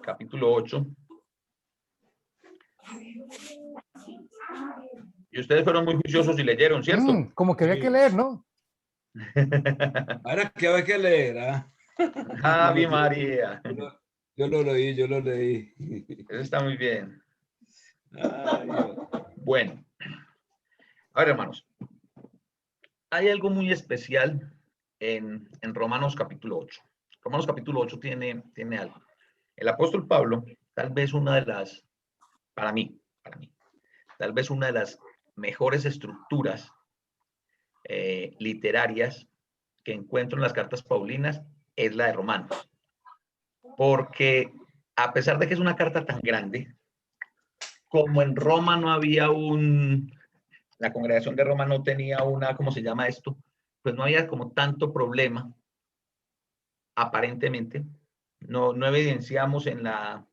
capítulo 8. Y ustedes fueron muy juiciosos y leyeron, ¿cierto? Como que había que leer, ¿no? Ahora que hay que leer, ¿ah? Ave María. Yo lo leí. Eso está muy bien. Ay, Dios. Bueno, a ver, hermanos, hay algo muy especial en Romanos capítulo 8. Romanos capítulo 8 tiene algo. El apóstol Pablo, tal vez una de las, para mí, tal vez una de las mejores estructuras literarias que encuentro en las cartas paulinas es la de Romanos. Porque a pesar de que es una carta tan grande, como en Roma no había la congregación de Roma no tenía una, ¿cómo se llama esto? Pues no había como tanto problema, aparentemente. No evidenciamos en la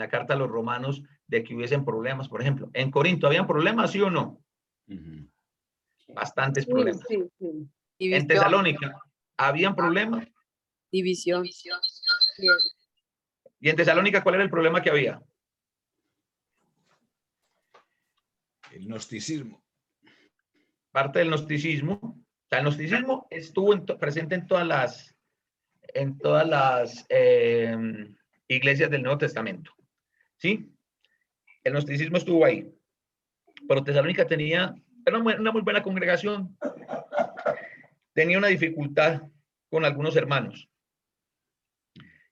carta a los romanos de que hubiesen problemas. Por ejemplo, en Corinto, ¿habían problemas, sí o no? Bastantes problemas. Sí. En Tesalónica, ¿habían problemas? División. Y en Tesalónica, ¿cuál era el problema que había? El gnosticismo. Parte del gnosticismo. O sea, el gnosticismo estuvo presente en todas las iglesias del Nuevo Testamento. ¿Sí? El gnosticismo estuvo ahí. Pero Tesalónica era una muy buena congregación. Tenía una dificultad con algunos hermanos.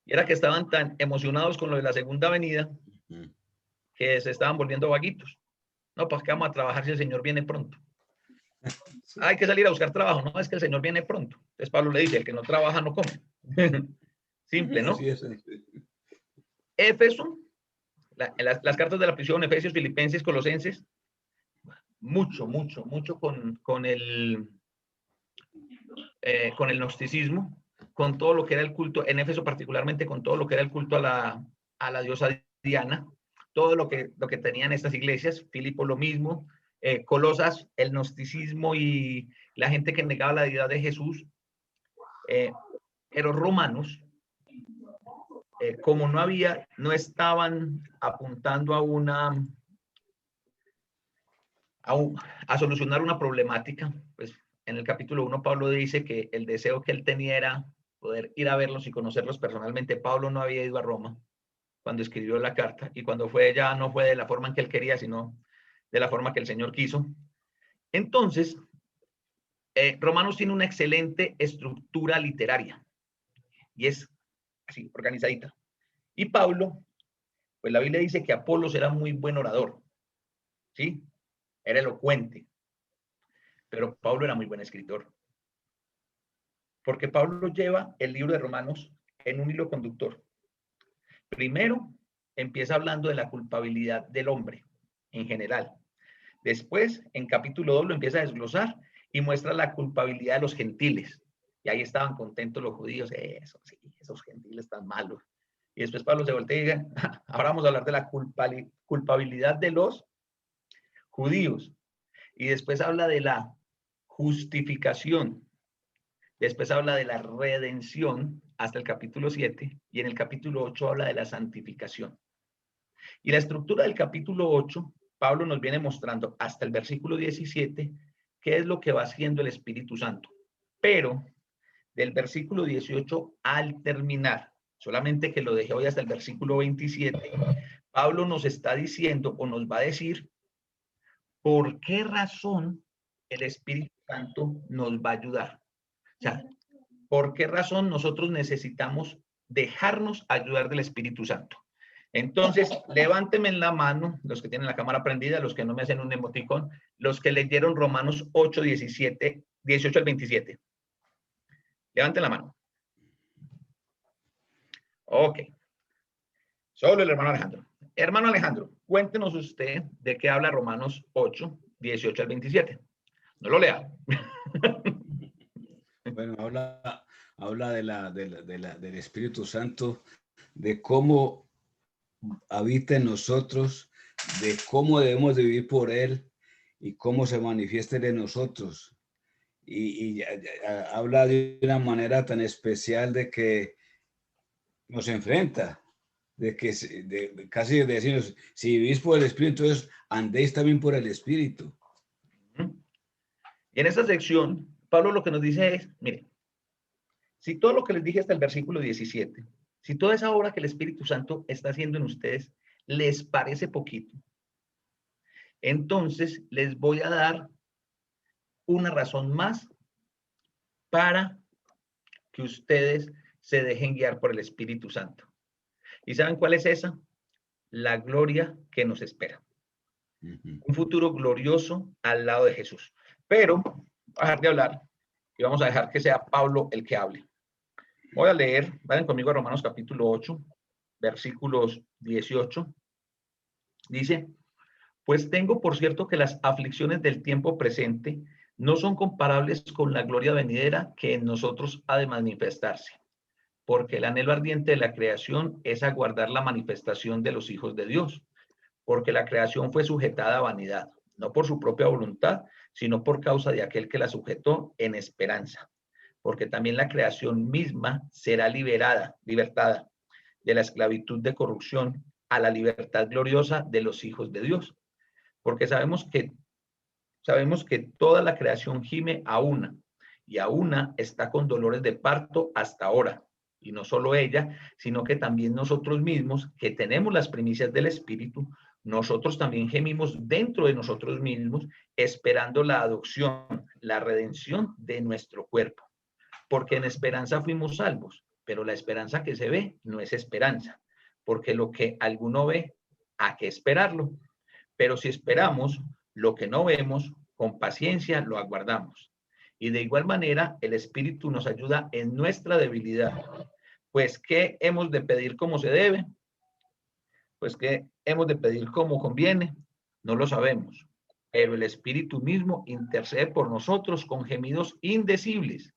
Y era que estaban tan emocionados con lo de la segunda venida que se estaban volviendo vaguitos. No, pues que vamos a trabajar si el Señor viene pronto. Hay que salir a buscar trabajo, no, es que el Señor viene pronto. Entonces Pablo le dice, el que no trabaja no come. Simple, ¿no? Sí, Éfeso, las cartas de la prisión, Efesios, Filipenses, Colosenses, mucho con el gnosticismo, con todo lo que era el culto, en Éfeso particularmente con todo lo que era el culto a la diosa Diana, todo lo que tenían estas iglesias, Filipo lo mismo, Colosas, el gnosticismo y la gente que negaba la deidad de Jesús, pero romanos, como no estaban apuntando a solucionar una problemática, pues en el capítulo 1 Pablo dice que el deseo que él tenía era poder ir a verlos y conocerlos personalmente. Pablo no había ido a Roma cuando escribió la carta, y cuando fue ya no fue de la forma en que él quería, sino de la forma que el Señor quiso. Entonces, Romanos tiene una excelente estructura literaria y es así, organizadita. Y Pablo, pues la Biblia dice que Apolos era muy buen orador, ¿sí? Era elocuente, pero Pablo era muy buen escritor. Porque Pablo lleva el libro de Romanos en un hilo conductor. Primero, empieza hablando de la culpabilidad del hombre en general. Después, en capítulo 2, lo empieza a desglosar y muestra la culpabilidad de los gentiles. Y ahí estaban contentos los judíos. Eso, sí, esos gentiles tan malos. Y después Pablo se voltea y dice, ahora vamos a hablar de la culpabilidad de los judíos. Y después habla de la justificación. Después habla de la redención hasta el capítulo 7 y en el capítulo 8 habla de la santificación. Y la estructura del capítulo 8, Pablo nos viene mostrando hasta el versículo 17 qué es lo que va haciendo el Espíritu Santo. Pero del versículo 18 al terminar, solamente que lo dejé hoy hasta el versículo 27, Pablo nos está diciendo o nos va a decir por qué razón el Espíritu Santo nos va a ayudar. O sea, ¿por qué razón nosotros necesitamos dejarnos ayudar del Espíritu Santo? Entonces, levánteme en la mano, los que tienen la cámara prendida, los que no me hacen un emoticón, los que leyeron Romanos 8, 17, 18 al 27. Levanten la mano. Ok. Solo el hermano Alejandro. Hermano Alejandro, cuéntenos usted de qué habla Romanos 8, 18 al 27. No lo lea. Bueno, habla del Espíritu Santo, de cómo habita en nosotros, de cómo debemos de vivir por Él y cómo se manifiesta en nosotros. Y habla de una manera tan especial de que nos enfrenta de que casi de decirnos, si vivís por el Espíritu, entonces andéis también por el Espíritu. Y en esta sección, Pablo lo que nos dice es, miren, si todo lo que les dije hasta el versículo 17, si toda esa obra que el Espíritu Santo está haciendo en ustedes les parece poquito, entonces les voy a dar una razón más para que ustedes se dejen guiar por el Espíritu Santo. ¿Y saben cuál es esa? La gloria que nos espera. Un futuro glorioso al lado de Jesús. Pero vamos a dejar de hablar y vamos a dejar que sea Pablo el que hable. Voy a leer, vayan conmigo a Romanos capítulo 8, versículos 18. Dice, pues tengo por cierto que las aflicciones del tiempo presente no son comparables con la gloria venidera que en nosotros ha de manifestarse, porque el anhelo ardiente de la creación es aguardar la manifestación de los hijos de Dios, porque la creación fue sujetada a vanidad, no por su propia voluntad, sino por causa de aquel que la sujetó en esperanza, porque también la creación misma será libertada de la esclavitud de corrupción a la libertad gloriosa de los hijos de Dios, porque sabemos que toda la creación gime a una, y a una está con dolores de parto hasta ahora. Y no solo ella, sino que también nosotros mismos, que tenemos las primicias del Espíritu, nosotros también gemimos dentro de nosotros mismos, esperando la adopción, la redención de nuestro cuerpo. Porque en esperanza fuimos salvos, pero la esperanza que se ve no es esperanza, porque lo que alguno ve, ¿a qué esperarlo? Pero si esperamos lo que no vemos, con paciencia lo aguardamos. Y de igual manera, el Espíritu nos ayuda en nuestra debilidad. Pues, ¿qué hemos de pedir como se debe? Pues, ¿qué hemos de pedir como conviene? No lo sabemos. Pero el Espíritu mismo intercede por nosotros con gemidos indecibles.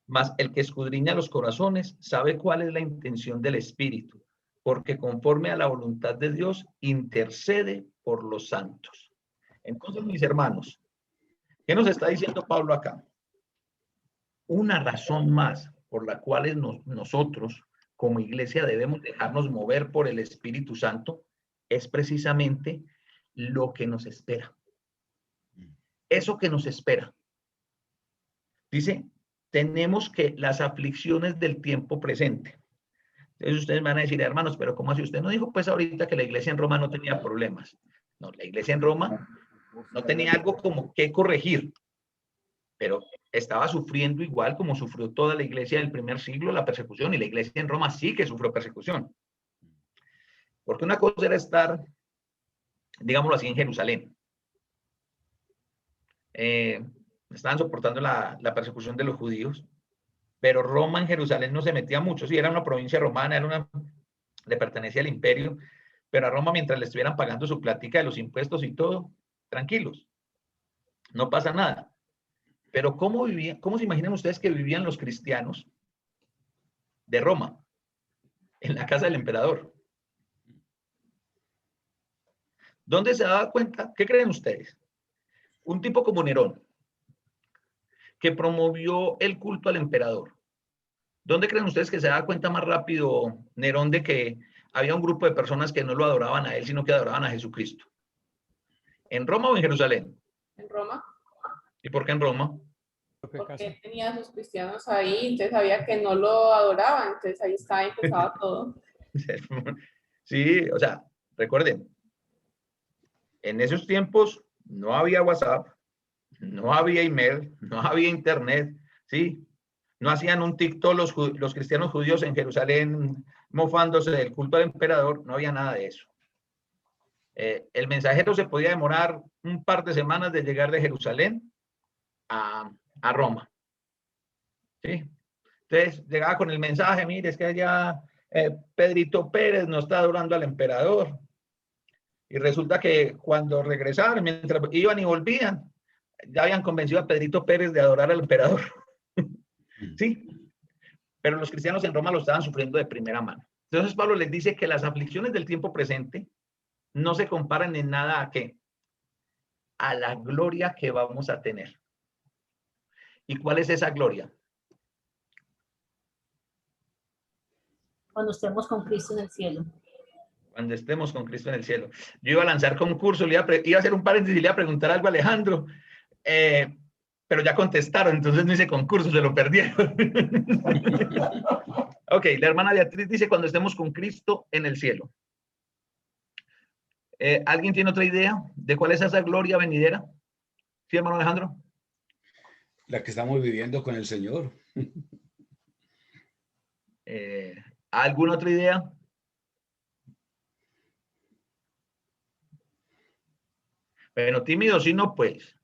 Mas el que escudriña los corazones sabe cuál es la intención del Espíritu, porque conforme a la voluntad de Dios intercede por los santos. Entonces, mis hermanos, ¿qué nos está diciendo Pablo acá? Una razón más por la cual nosotros como iglesia debemos dejarnos mover por el Espíritu Santo es precisamente lo que nos espera. Eso que nos espera. Dice, tenemos que las aflicciones del tiempo presente. Entonces ustedes van a decir, hermanos, pero ¿cómo así? Usted no dijo pues ahorita que la iglesia en Roma no tenía problemas. No, la iglesia en Roma no tenía algo como que corregir, pero estaba sufriendo igual como sufrió toda la iglesia del primer siglo la persecución, y la iglesia en Roma sí que sufrió persecución. Porque una cosa era estar, digámoslo así, en Jerusalén. Estaban soportando la persecución de los judíos, pero Roma en Jerusalén no se metía mucho. Sí, era una provincia romana, le pertenecía al imperio, pero a Roma, mientras le estuvieran pagando su plática de los impuestos y todo, tranquilos, no pasa nada. Pero ¿cómo se imaginan ustedes que vivían los cristianos de Roma en la casa del emperador? ¿Dónde se daba cuenta? ¿Qué creen ustedes? Un tipo como Nerón, que promovió el culto al emperador. ¿Dónde creen ustedes que se daba cuenta más rápido Nerón de que había un grupo de personas que no lo adoraban a él, sino que adoraban a Jesucristo? ¿En Roma o en Jerusalén? En Roma. ¿Y por qué en Roma? Porque él tenía a sus cristianos ahí, entonces sabía que no lo adoraban, entonces ahí estaba empezado todo. Sí, o sea, recuerden, en esos tiempos no había WhatsApp, no había email, no había internet, ¿sí? No hacían un TikTok los cristianos judíos en Jerusalén mofándose del culto al emperador, no había nada de eso. El mensajero se podía demorar un par de semanas de llegar de Jerusalén a Roma. ¿Sí? Entonces llegaba con el mensaje, mire, es que allá Pedrito Pérez no está adorando al emperador. Y resulta que cuando regresaron, mientras iban y volvían, ya habían convencido a Pedrito Pérez de adorar al emperador. Sí, pero los cristianos en Roma lo estaban sufriendo de primera mano. Entonces Pablo les dice que las aflicciones del tiempo presente no se comparan en nada a qué, a la gloria que vamos a tener. ¿Y cuál es esa gloria? Cuando estemos con Cristo en el cielo. Cuando estemos con Cristo en el cielo. Yo iba a lanzar concurso, iba a hacer un paréntesis y le iba a preguntar algo a Alejandro, pero ya contestaron, entonces no hice concurso, se lo perdieron. Ok, la hermana Beatriz dice cuando estemos con Cristo en el cielo. ¿Alguien tiene otra idea de cuál es esa gloria venidera? ¿Sí, hermano Alejandro? La que estamos viviendo con el Señor. ¿Alguna otra idea? Bueno, tímido, si no, pues.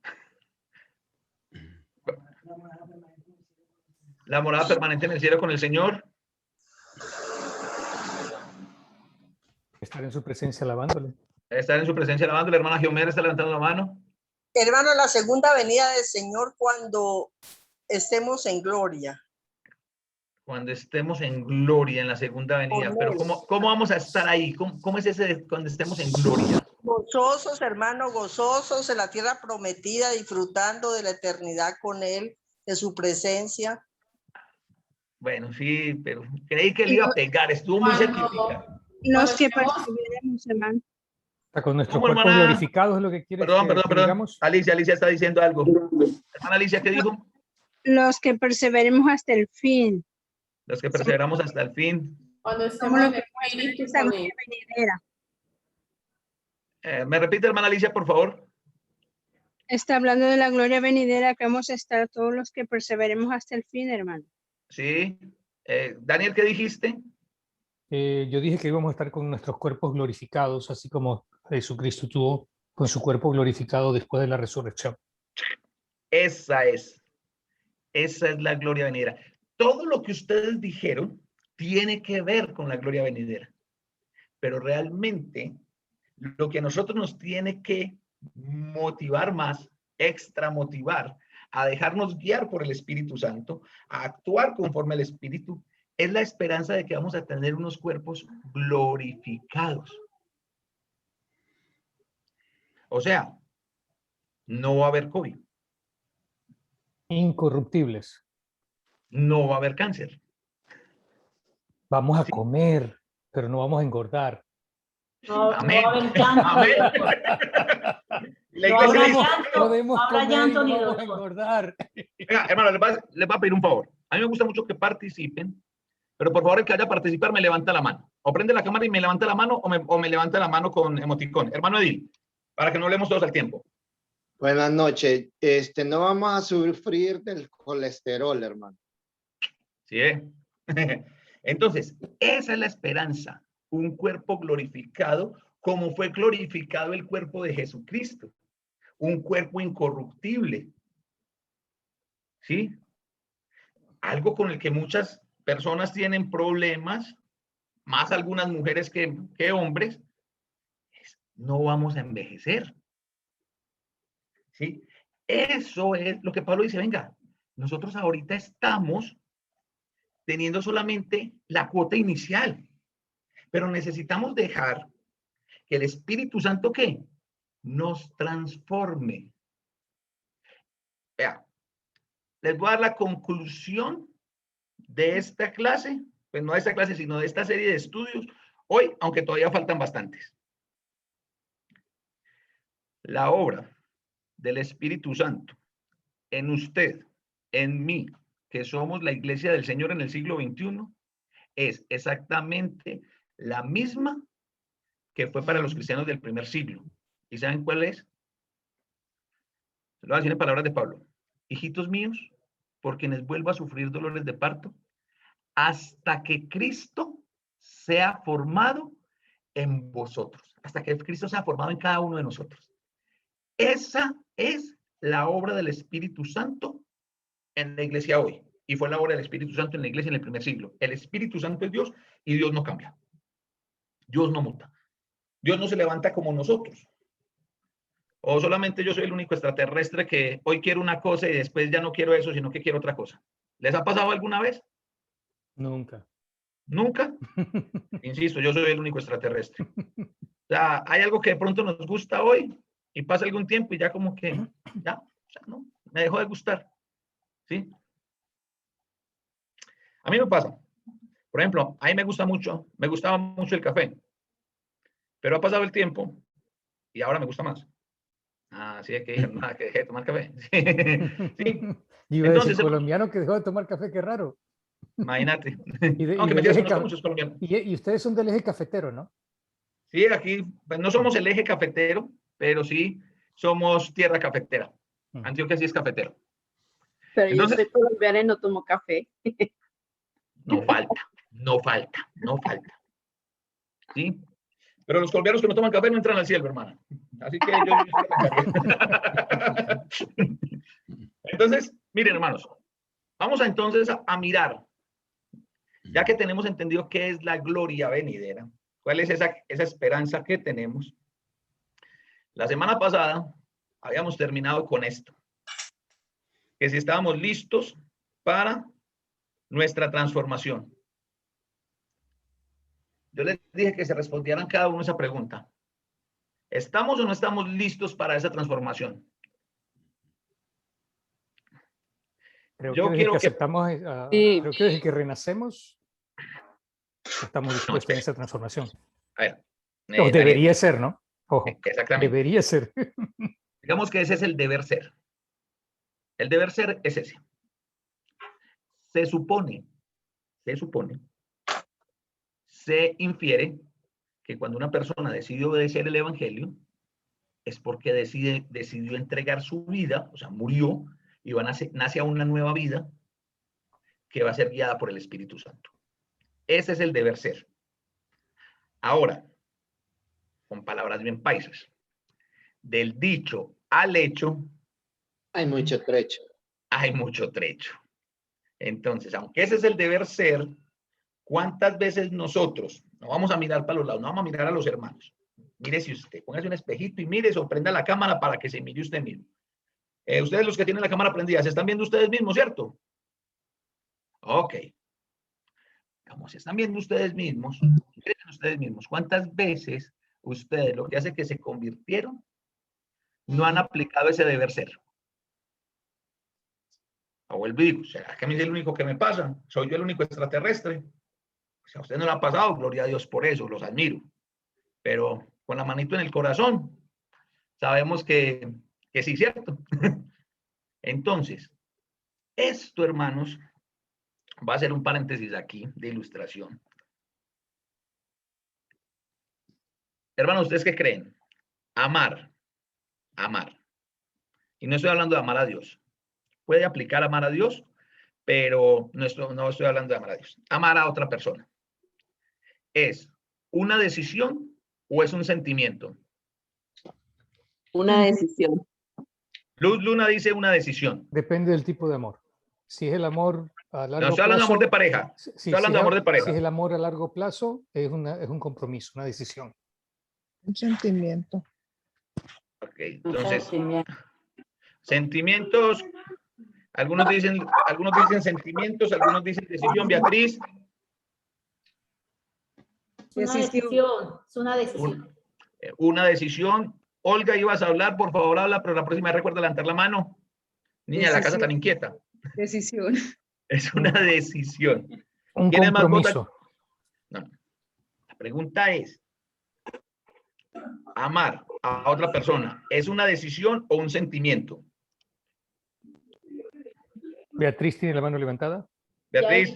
La morada permanente en el cielo con el Señor. Estar en su presencia alabándole. Estar en su presencia alabando. La hermana Geomer está levantando la mano. Hermano, la segunda venida del Señor cuando estemos en gloria. Cuando estemos en gloria en la segunda venida. Pero ¿cómo vamos a estar ahí? ¿Cómo es ese cuando estemos en gloria? Gozosos, hermano, gozosos en la tierra prometida, disfrutando de la eternidad con Él, de su presencia. Bueno, sí, pero creí que le iba a pegar. Estuvo muy cerquita. Los que perseveremos, hermano. Con nuestros ¿Cómo, cuerpos hermana? glorificados es lo que quieres Perdón. que digamos. Alicia está diciendo algo. Hermana Alicia, ¿qué dijo? Los que perseveremos hasta el fin. Los que perseveramos hasta el fin. Cuando estemos Como en lo que el espíritu esa con gloria él. venidera. ¿Me repite, hermana Alicia, por favor? Está hablando de la gloria venidera que vamos a estar todos los que perseveremos hasta el fin, hermano. Sí. Daniel, ¿qué dijiste? Yo dije que íbamos a estar con nuestros cuerpos glorificados, así como Jesucristo tuvo con su cuerpo glorificado después de la resurrección. Esa es la gloria venidera. Todo lo que ustedes dijeron tiene que ver con la gloria venidera. Pero realmente lo que a nosotros nos tiene que motivar más, extra motivar, a dejarnos guiar por el Espíritu Santo, a actuar conforme al Espíritu, es la esperanza de que vamos a tener unos cuerpos glorificados. O sea, no va a haber COVID. Incorruptibles. No va a haber cáncer. Vamos a comer, pero no vamos a engordar. No, Amén. no va a haber llanto. Amén. La No iglesia habrá dice, llanto, Podemos no habrá comer y llanto no ni vamos a dolor. engordar. venga, hermano, les voy a pedir un favor. A mí me gusta mucho que participen, pero por favor el que haya a participar me levanta la mano. O prende la cámara y me levanta la mano o me levanta la mano con emoticón. Hermano Edil, para que no hablemos todos al tiempo. Buenas noches. No vamos a sufrir del colesterol, hermano. ¿Sí? Entonces, esa es la esperanza. Un cuerpo glorificado, como fue glorificado el cuerpo de Jesucristo. Un cuerpo incorruptible. ¿Sí? Algo con el que muchas personas tienen problemas, más algunas mujeres que hombres, no vamos a envejecer. ¿Sí? Eso es lo que Pablo dice, venga, nosotros ahorita estamos teniendo solamente la cuota inicial, pero necesitamos dejar que el Espíritu Santo, ¿qué? Nos transforme. Vea, les voy a dar la conclusión de esta clase, pues no de esta clase, sino de esta serie de estudios, hoy, aunque todavía faltan bastantes. La obra del Espíritu Santo en usted, en mí, que somos la iglesia del Señor en el siglo XXI, es exactamente la misma que fue para los cristianos del primer siglo. ¿Y saben cuál es? Se lo voy a decir en palabras de Pablo. Hijitos míos, por quienes vuelvo a sufrir dolores de parto, hasta que Cristo sea formado en vosotros, hasta que Cristo sea formado en cada uno de nosotros. Esa es la obra del Espíritu Santo en la iglesia hoy. Y fue la obra del Espíritu Santo en la iglesia en el primer siglo. El Espíritu Santo es Dios y Dios no cambia. Dios no muta. Dios no se levanta como nosotros. O solamente yo soy el único extraterrestre que hoy quiero una cosa y después ya no quiero eso, sino que quiero otra cosa. ¿Les ha pasado alguna vez? Nunca. ¿Nunca? Insisto, yo soy el único extraterrestre. O sea, hay algo que de pronto nos gusta hoy y pasa algún tiempo y ya como que, ya, o sea, no, me dejó de gustar. ¿Sí? A mí me pasa. Por ejemplo, a mí me gustaba mucho el café, pero ha pasado el tiempo y ahora me gusta más. Así es que dije, nada, que dejé de tomar café. Sí. Yo iba a decir, Entonces, colombiano que dejó de tomar café, qué raro. imagínate. Y, Aunque me del eje conozco muchos colombianos. y ustedes son del eje cafetero, ¿no? Sí, aquí pues, no somos el eje cafetero, pero sí somos tierra cafetera. Antioquia sí es cafetero. Pero Entonces, yo soy colombiana y no tomo café. no falta. ¿Sí? Pero los colombianos que no toman café no entran al cielo, hermana. Así que yo Entonces, miren, hermanos, vamos entonces a mirar, ya que tenemos entendido qué es la gloria venidera, cuál es esa esperanza que tenemos. La semana pasada habíamos terminado con esto, que si estábamos listos para nuestra transformación. Yo les dije que se respondieran cada uno esa pregunta. ¿Estamos o no estamos listos para esa transformación? Creo Yo que desde quiero que que... aceptamos, Sí. creo que desde que renacemos, estamos dispuestos espera. en esa transformación. A ver, O debería ser, ¿no? Ojo, exactamente. debería ser. Digamos que ese es el deber ser. El deber ser es ese. Se supone, se infiere que cuando una persona decide obedecer el evangelio, es porque decidió entregar su vida, o sea, murió, y nace a una nueva vida que va a ser guiada por el Espíritu Santo. Ese es el deber ser. Ahora, con palabras bien paisas, del dicho al hecho, Hay mucho trecho. hay mucho trecho. Entonces, aunque ese es el deber ser, ¿cuántas veces nosotros, no vamos a mirar para los lados, no vamos a mirar a los hermanos? Mírese usted, póngase un espejito y mírese o prenda la cámara para que se mire usted mismo. Ustedes los que tienen la cámara prendida, ¿se están viendo ustedes mismos, cierto? Ok. Vamos, se están viendo ustedes mismos, miren ustedes mismos, ¿cuántas veces ustedes, lo que hace que se convirtieron, no han aplicado ese deber ser? O vuelvo y digo, ¿será que a mí es el único que me pasa? ¿Soy yo el único extraterrestre? Si a usted no le ha pasado, gloria a Dios por eso, los admiro. Pero con la manito en el corazón, sabemos que sí, ¿cierto? Entonces, esto, hermanos, va a ser un paréntesis aquí de ilustración. Hermanos, ¿ustedes qué creen? Amar. Y no estoy hablando de amar a Dios. Puede aplicar amar a Dios, pero no estoy hablando de amar a Dios. Amar a otra persona. ¿Es una decisión o es un sentimiento? Una decisión. Luz Luna dice una decisión. Depende del tipo de amor. Si es el amor a largo No estoy hablando de amor de pareja. Estoy hablando de amor de pareja. Si es el amor a largo plazo, es un compromiso, una decisión. Un sentimiento. Ok, entonces, sentimientos, algunos dicen sentimientos, algunos dicen decisión. Beatriz. Es una decisión, es una decisión. Una decisión. Olga, ibas a hablar, por favor, habla, pero la próxima recuerda levantar la mano. Niña de la casa tan inquieta. Decisión. Es una decisión. Un ¿Quién es más compromiso. No. La pregunta es, amar a otra persona, ¿es una decisión o un sentimiento? Beatriz tiene la mano levantada. Beatriz.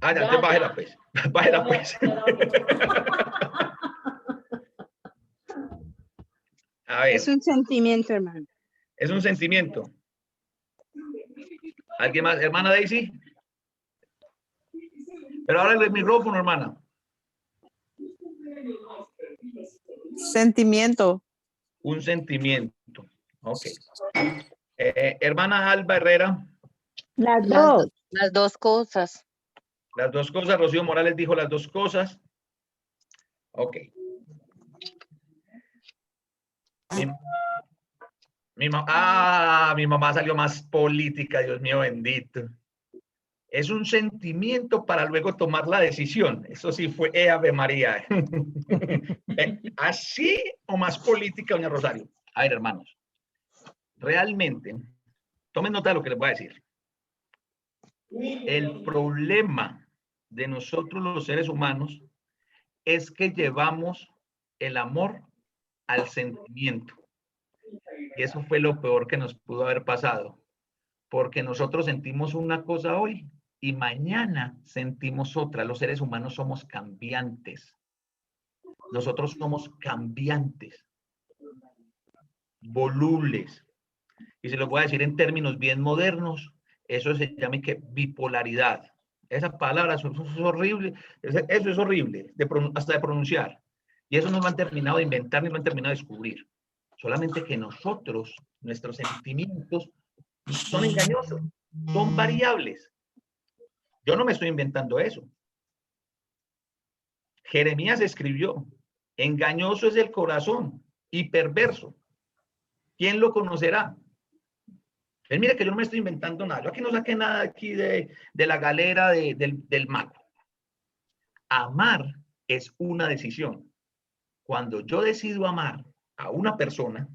Ya, entonces bájela pues. Bájela pues. A ver. Es un sentimiento, hermano. Es un sentimiento. ¿Alguien más? ¿Hermana Daisy? Pero ahora el micrófono, hermana. Sentimiento. Un sentimiento. Ok. Hermana Alba Herrera. Las dos. Las dos cosas. Las dos cosas. Rocío Morales dijo las dos cosas. Ok. Mi mamá salió más política, Dios mío bendito. Es un sentimiento para luego tomar la decisión. Eso sí fue Ave María. ¿Así o más política, doña Rosario? A ver, hermanos. Realmente, tomen nota de lo que les voy a decir. El problema de nosotros los seres humanos es que llevamos el amor al sentimiento. Y eso fue lo peor que nos pudo haber pasado, porque nosotros sentimos una cosa hoy y mañana sentimos otra. Los seres humanos somos cambiantes. Nosotros somos cambiantes, volubles. Y se lo voy a decir en términos bien modernos, eso se llama que bipolaridad. Esa palabra eso es horrible, eso es horrible hasta de pronunciar. Y eso no lo han terminado de inventar ni lo han terminado de descubrir. Solamente que nosotros, nuestros sentimientos son engañosos, son variables. Yo no me estoy inventando eso. Jeremías escribió, engañoso es el corazón y perverso. ¿Quién lo conocerá? Pues mire que yo no me estoy inventando nada. Yo aquí no saqué nada aquí de la galera del mago. Amar es una decisión. Cuando yo decido amar a una persona,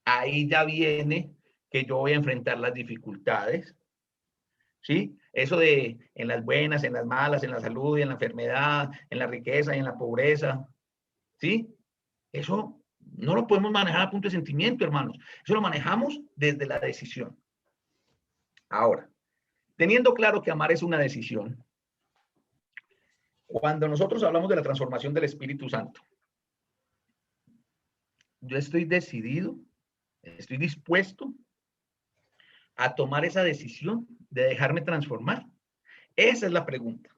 ahí ya viene que yo voy a enfrentar las dificultades, ¿sí? Eso de en las buenas, en las malas, en la salud y en la enfermedad, en la riqueza y en la pobreza, ¿sí? Eso no lo podemos manejar a punto de sentimiento, hermanos. Eso lo manejamos desde la decisión. Ahora, teniendo claro que amar es una decisión, cuando nosotros hablamos de la transformación del Espíritu Santo, yo estoy decidido, estoy dispuesto a tomar esa decisión de dejarme transformar. Esa es la pregunta.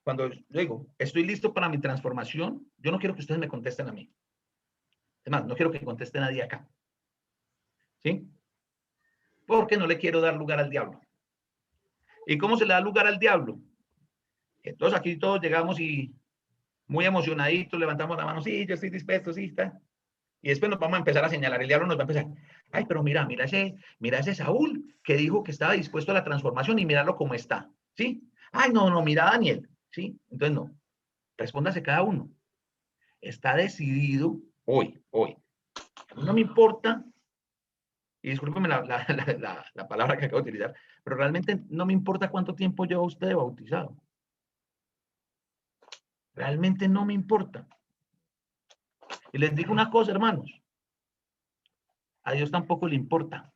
Cuando yo digo, estoy listo para mi transformación, yo no quiero que ustedes me contesten a mí. Es más, no quiero que conteste nadie acá. ¿Sí? Porque no le quiero dar lugar al diablo. ¿Y cómo se le da lugar al diablo? Entonces aquí todos llegamos y muy emocionaditos levantamos la mano, sí, yo estoy dispuesto, sí, está. Y después nos vamos a empezar a señalar, el diablo nos va a empezar, ay, pero mira ese Saúl que dijo que estaba dispuesto a la transformación y míralo cómo está, ¿sí? Ay, no, mira a Daniel, ¿sí? Entonces no, respóndase cada uno. Está decidido hoy. No me importa, y discúlpeme la palabra que acabo de utilizar, pero realmente no me importa cuánto tiempo lleva usted de bautizado. Realmente no me importa. Y les digo una cosa, hermanos. A Dios tampoco le importa.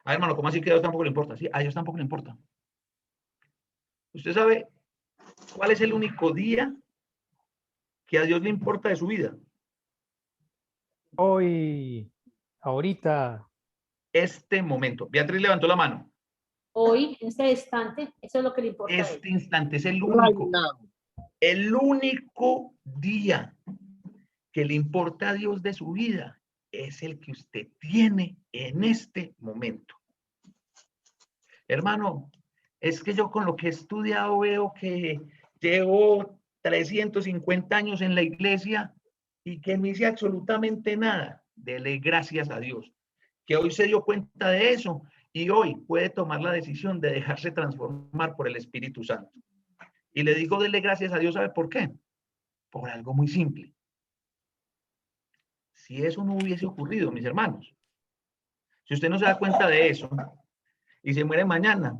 Hermano, ¿cómo así que a Dios tampoco le importa? Sí, a Dios tampoco le importa. ¿Usted sabe cuál es el único día que a Dios le importa de su vida? Hoy, ahorita. Este momento. Beatriz levantó la mano. Hoy, en este instante, eso es lo que le importa a él. Este instante es el único. El único día que le importa a Dios de su vida es el que usted tiene en este momento. Hermano, es que yo con lo que he estudiado veo que llevo 350 años en la iglesia y que no hice absolutamente nada. Dele gracias a Dios, que hoy se dio cuenta de eso y hoy puede tomar la decisión de dejarse transformar por el Espíritu Santo. Y le digo, dele gracias a Dios, ¿sabe por qué? Por algo muy simple. Si eso no hubiese ocurrido, mis hermanos, si usted no se da cuenta de eso y se muere mañana,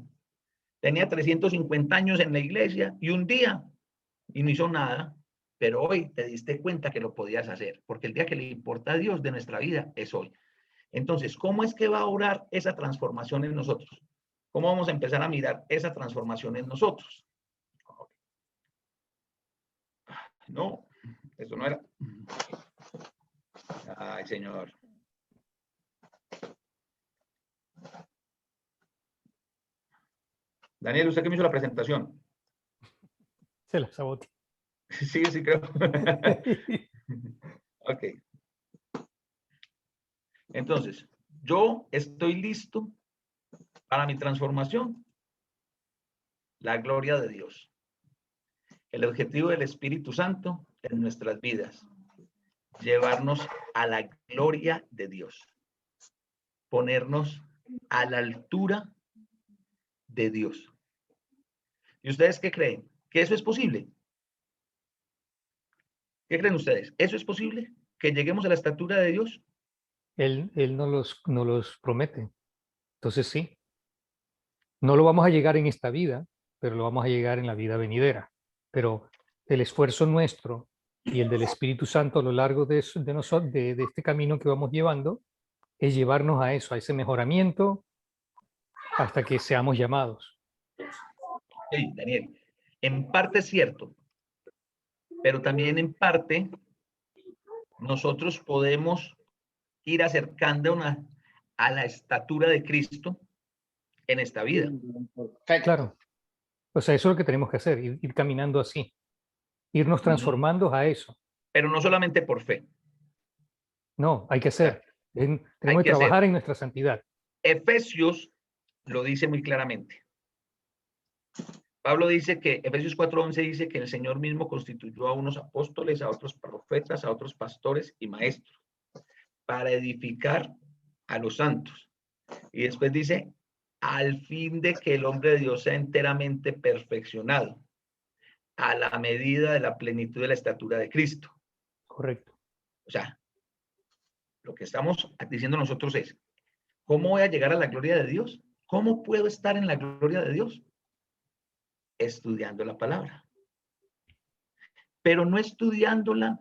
tenía 350 años en la iglesia y un día y no hizo nada, pero hoy te diste cuenta que lo podías hacer, porque el día que le importa a Dios de nuestra vida es hoy. Entonces, ¿cómo es que va a obrar esa transformación en nosotros? ¿Cómo vamos a empezar a mirar esa transformación en nosotros? No, eso no era. Ay, Señor. Daniel, usted que me hizo la presentación. Se la saboteé. Sí, creo. Ok. Entonces, yo estoy listo para mi transformación. La gloria de Dios. El objetivo del Espíritu Santo en nuestras vidas. Llevarnos a la gloria de Dios. Ponernos a la altura de Dios. ¿Y ustedes qué creen? ¿Que eso es posible? ¿Qué creen ustedes? ¿Eso es posible? ¿Que lleguemos a la estatura de Dios? Él no los promete. Entonces sí. No lo vamos a llegar en esta vida, pero lo vamos a llegar en la vida venidera. Pero el esfuerzo nuestro y el del Espíritu Santo a lo largo de este camino que vamos llevando es llevarnos a eso, a ese mejoramiento, hasta que seamos llamados. Sí, Daniel, en parte es cierto, pero también en parte nosotros podemos ir acercándonos a la estatura de Cristo en esta vida. Perfecto. Claro. O sea, eso es lo que tenemos que hacer, ir caminando así, irnos transformando a eso. Pero no solamente por fe. No, hay que hacer. Tenemos que que hacer. trabajar en nuestra santidad. Efesios lo dice muy claramente. Pablo dice que, Efesios 4:11 dice que el Señor mismo constituyó a unos apóstoles, a otros profetas, a otros pastores y maestros, para edificar a los santos. Y después dice, al fin de que el hombre de Dios sea enteramente perfeccionado, a la medida de la plenitud de la estatura de Cristo. Correcto. O sea, lo que estamos diciendo nosotros es, ¿cómo voy a llegar a la gloria de Dios? ¿Cómo puedo estar en la gloria de Dios? Estudiando la palabra. Pero no estudiándola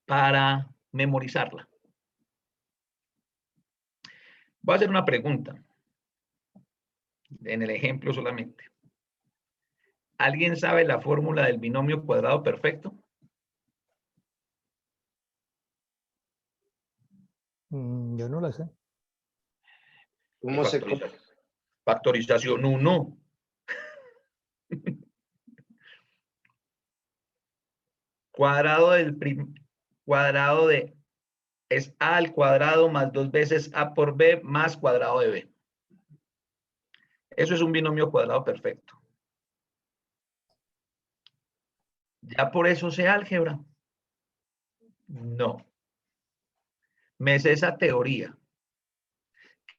para memorizarla. Voy a hacer una pregunta. En el ejemplo solamente. ¿Alguien sabe la fórmula del binomio cuadrado perfecto? Yo no la sé. ¿Cómo se Factorización 1. Cuadrado de es a al cuadrado más 2 veces a por b más cuadrado de b. Eso es un binomio cuadrado perfecto. ¿Ya por eso sé álgebra? No. Me sé esa teoría.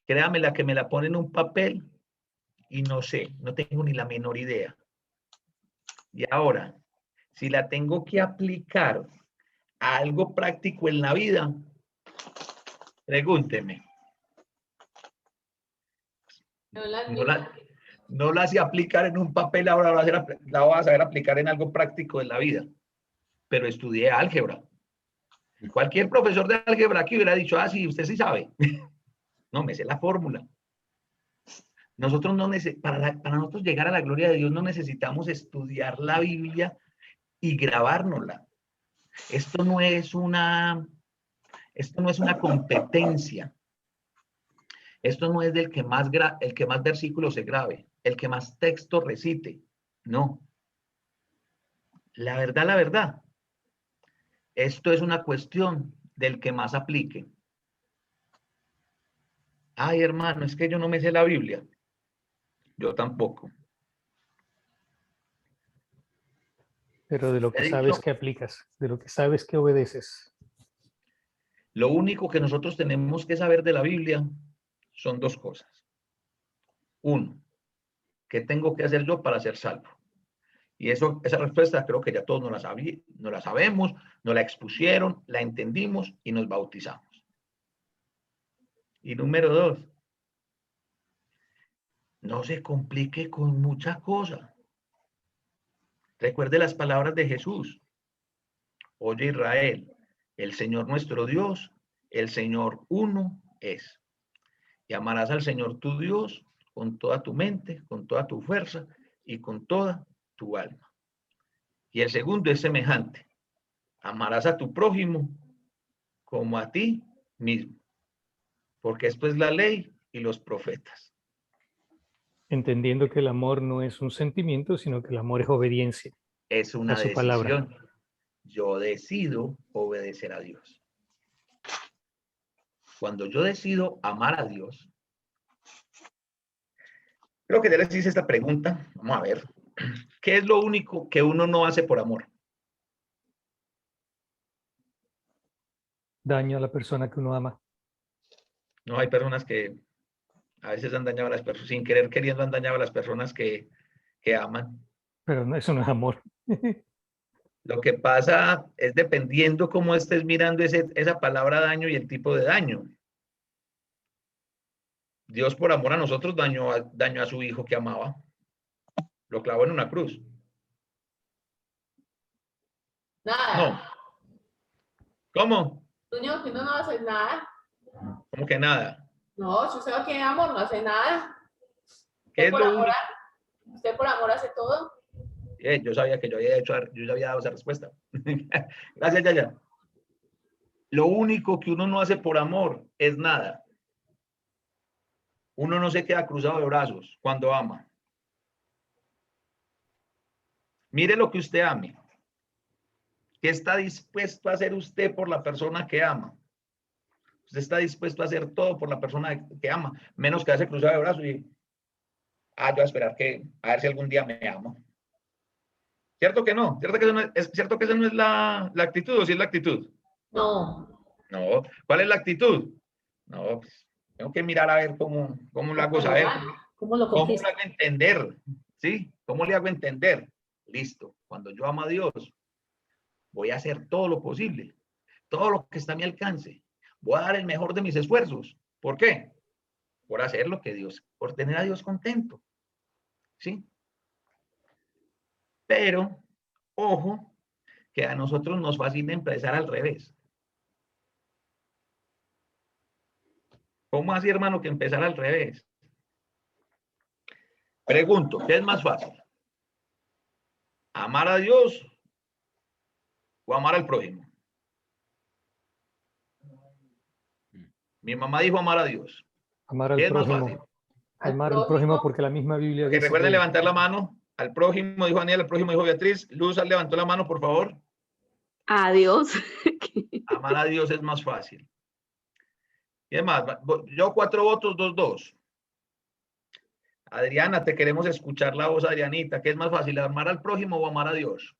Créame, la que me la pone en un papel y no sé, no tengo ni la menor idea. Y ahora, si la tengo que aplicar a algo práctico en la vida, pregúnteme. No la sé aplicar en un papel, ahora la voy a saber aplicar en algo práctico en la vida. Pero estudié álgebra. Cualquier profesor de álgebra aquí hubiera dicho, ah, sí, usted sí sabe. No, me sé la fórmula. Nosotros no para nosotros llegar a la gloria de Dios no necesitamos estudiar la Biblia y grabárnosla. Esto no es una competencia. Esto no es el que más versículos se grabe, el que más texto recite. No. La verdad. Esto es una cuestión del que más aplique. Ay, hermano, es que yo no me sé la Biblia. Yo tampoco. Pero de lo que sabes que aplicas, de lo que sabes que obedeces. Lo único que nosotros tenemos que saber de la Biblia son dos cosas. Uno, ¿qué tengo que hacer yo para ser salvo? Y esa respuesta creo que ya todos no la sabemos, nos la expusieron, la entendimos y nos bautizamos. Y número dos, no se complique con mucha cosa. Recuerde las palabras de Jesús. Oye Israel, el Señor nuestro Dios, el Señor uno es. Y amarás al Señor tu Dios con toda tu mente, con toda tu fuerza y con toda tu alma. Y el segundo es semejante. Amarás a tu prójimo como a ti mismo. Porque esto es la ley y los profetas. Entendiendo que el amor no es un sentimiento, sino que el amor es obediencia. Es una a su decisión. palabra. Yo decido obedecer a Dios. Cuando yo decido amar a Dios, creo que ya les hice esta pregunta. Vamos a ver. ¿Qué es lo único que uno no hace por amor? Daño a la persona que uno ama. No, hay personas que a veces han dañado a las personas, sin querer queriendo han dañado a las personas que aman. Pero no, eso no es amor. Lo que pasa es dependiendo cómo estés mirando esa palabra daño y el tipo de daño. Dios por amor a nosotros dañó a su hijo que amaba. Lo clavó en una cruz. Nada. No. ¿Cómo? Tuño, que uno no hace nada. ¿Cómo que nada? No, si usted no tiene amor, no hace nada. ¿Qué es lo único? Usted por amor hace todo. Yo sabía que yo ya había dado esa respuesta. Gracias, Yaya. Lo único que uno no hace por amor es nada. Uno no se queda cruzado de brazos cuando ama. Mire lo que usted ame. ¿Qué está dispuesto a hacer usted por la persona que ama? Usted está dispuesto a hacer todo por la persona que ama, menos quedarse cruzado de brazos y yo voy a esperar a ver si algún día me ama. ¿Cierto que no? ¿Cierto que eso no es, cierto que esa no es la actitud, o sí es la actitud? No. No. ¿Cuál es la actitud? No, pues, tengo que mirar a ver cómo lo hago saber. ¿Cómo lo ¿Cómo le conquista? hago entender? ¿Sí? ¿Cómo le hago entender? Listo. Cuando yo amo a Dios, voy a hacer todo lo posible, todo lo que está a mi alcance. Voy a dar el mejor de mis esfuerzos. ¿Por qué? Por hacer lo que Dios, por tener a Dios contento. ¿Sí? Pero, ojo, que a nosotros nos fascina empezar al revés. ¿Cómo así, hermano, que empezar al revés? Pregunto, ¿qué es más fácil? ¿Amar a Dios o amar al prójimo? Mi mamá dijo amar a Dios. Amar ¿Qué al es más prójimo. fácil? Amar al prójimo porque la misma Biblia Que dice recuerden que levantar la mano. Al prójimo dijo Daniel, al prójimo dijo Beatriz. Luz levantó la mano, por favor. Adiós. Amar a Dios es más fácil. Y además, yo 4 votos, 2-2. Adriana, te queremos escuchar la voz, Adrianita. ¿Qué es más fácil, amar al prójimo o amar a Dios?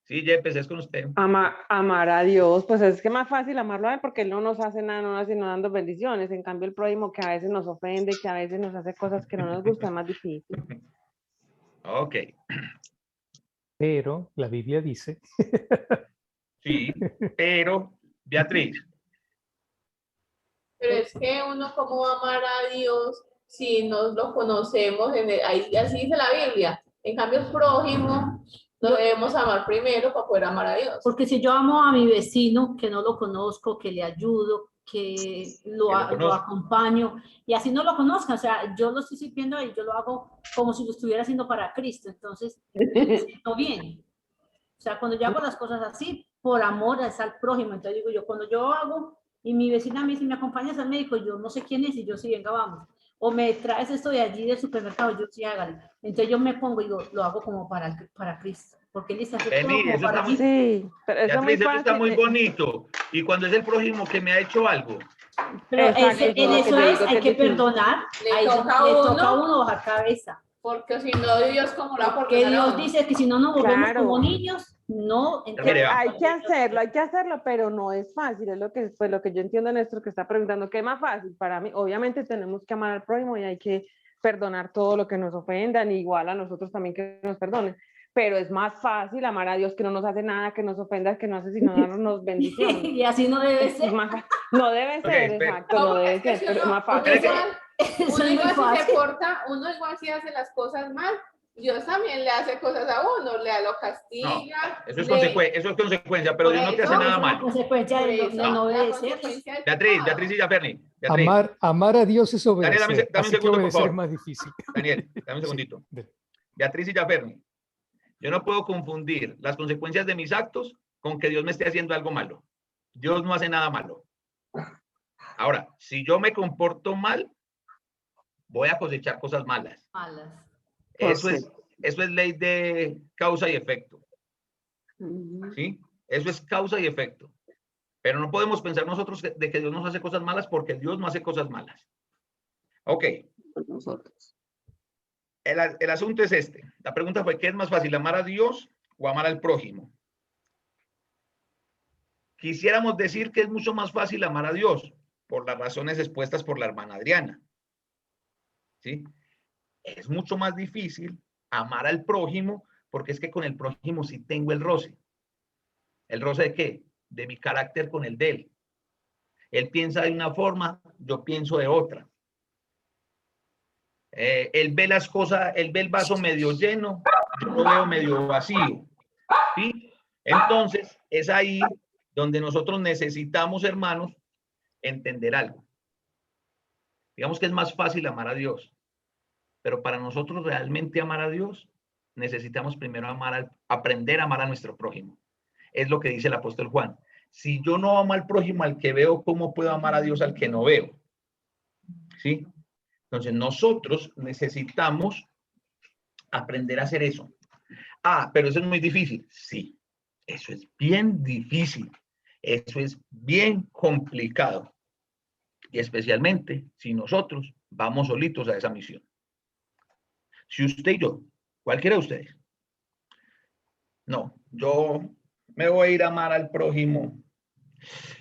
Sí, Yepes, es con usted. Amar a Dios, pues es que más fácil amarlo a Él porque Él no nos hace nada, no nos sino dando bendiciones. En cambio, el prójimo que a veces nos ofende, que a veces nos hace cosas que no nos gustan, es más difícil. Ok. Pero la Biblia dice. Sí, pero, Beatriz. Pero es que uno, ¿cómo va a amar a Dios si no lo conocemos? Ahí así dice la Biblia. En cambio, el prójimo lo debemos amar primero para poder amar a Dios. Porque si yo amo a mi vecino, que no lo conozco, que le ayudo, que lo acompaño, y así no lo conozca, o sea, yo lo estoy sirviendo y yo lo hago como si lo estuviera haciendo para Cristo, entonces me siento bien. O sea, cuando yo hago las cosas así, por amor es al prójimo, entonces digo yo, cuando yo hago, y mi vecina me dice, ¿me acompañas al médico? Yo no sé quién es, y yo sí, venga, vamos. O me traes esto de allí del supermercado, yo sí, hágale. Entonces yo me pongo y lo hago como para Cristo, porque él dice, Vení, eso está muy, sí, pero eso, Beatriz, eso está muy bonito. Y cuando es el prójimo que me ha hecho algo. Pero en eso es, hay que perdonar, Le toca a uno bajar cabeza. Porque si no, Dios como la porque Dios dice que si no nos volvemos como niños, no. Entonces, hay que hacerlo, pero no es fácil. Es lo que yo entiendo, Néstor, que está preguntando, ¿qué es más fácil? Para mí, obviamente tenemos que amar al prójimo y hay que perdonar todo lo que nos ofendan, igual a nosotros también que nos perdonen. Pero es más fácil amar a Dios que no nos hace nada, que nos ofenda, que no hace sino darnos bendiciones. Y así no debe ser. No debe ser, exacto, no debe ser, pero es más fácil. Uno igual si se porta, uno igual si hace las cosas mal, Dios también le hace cosas a uno, lo castiga. No, eso es consecuencia, pero Dios no te hace nada mal. Consecuencia de no obedecer. Beatriz y Jaferni. Amar a Dios es obedecer. Daniel, dame un así que segundo, por obedecer favor. es más difícil. Daniel, dame un segundito. Beatriz y Jaferni. Yo no puedo confundir las consecuencias de mis actos con que Dios me esté haciendo algo malo. Dios no hace nada malo. Ahora, si yo me comporto mal, voy a cosechar cosas malas. Eso es ley de causa y efecto. ¿Sí? Eso es causa y efecto. Pero no podemos pensar nosotros de que Dios nos hace cosas malas porque Dios no hace cosas malas. Ok. El asunto es este. La pregunta fue, ¿qué es más fácil, amar a Dios o amar al prójimo? Quisiéramos decir que es mucho más fácil amar a Dios, por las razones expuestas por la hermana Adriana. ¿Sí? Es mucho más difícil amar al prójimo, porque es que con el prójimo sí tengo el roce. ¿El roce de qué? De mi carácter con el de él. Él piensa de una forma, yo pienso de otra. Él ve las cosas, él ve el vaso medio lleno, yo lo veo medio vacío. ¿Sí? Entonces, es ahí donde nosotros necesitamos, hermanos, entender algo. Digamos que es más fácil amar a Dios, pero para nosotros realmente amar a Dios, necesitamos primero aprender a amar a nuestro prójimo. Es lo que dice el apóstol Juan. Si yo no amo al prójimo al que veo, ¿cómo puedo amar a Dios al que no veo? ¿Sí? Entonces, nosotros necesitamos aprender a hacer eso. Ah, pero eso es muy difícil. Sí, eso es bien difícil. Eso es bien complicado. Y especialmente si nosotros vamos solitos a esa misión. Si usted y yo, cualquiera de ustedes, no, yo me voy a ir a amar al prójimo.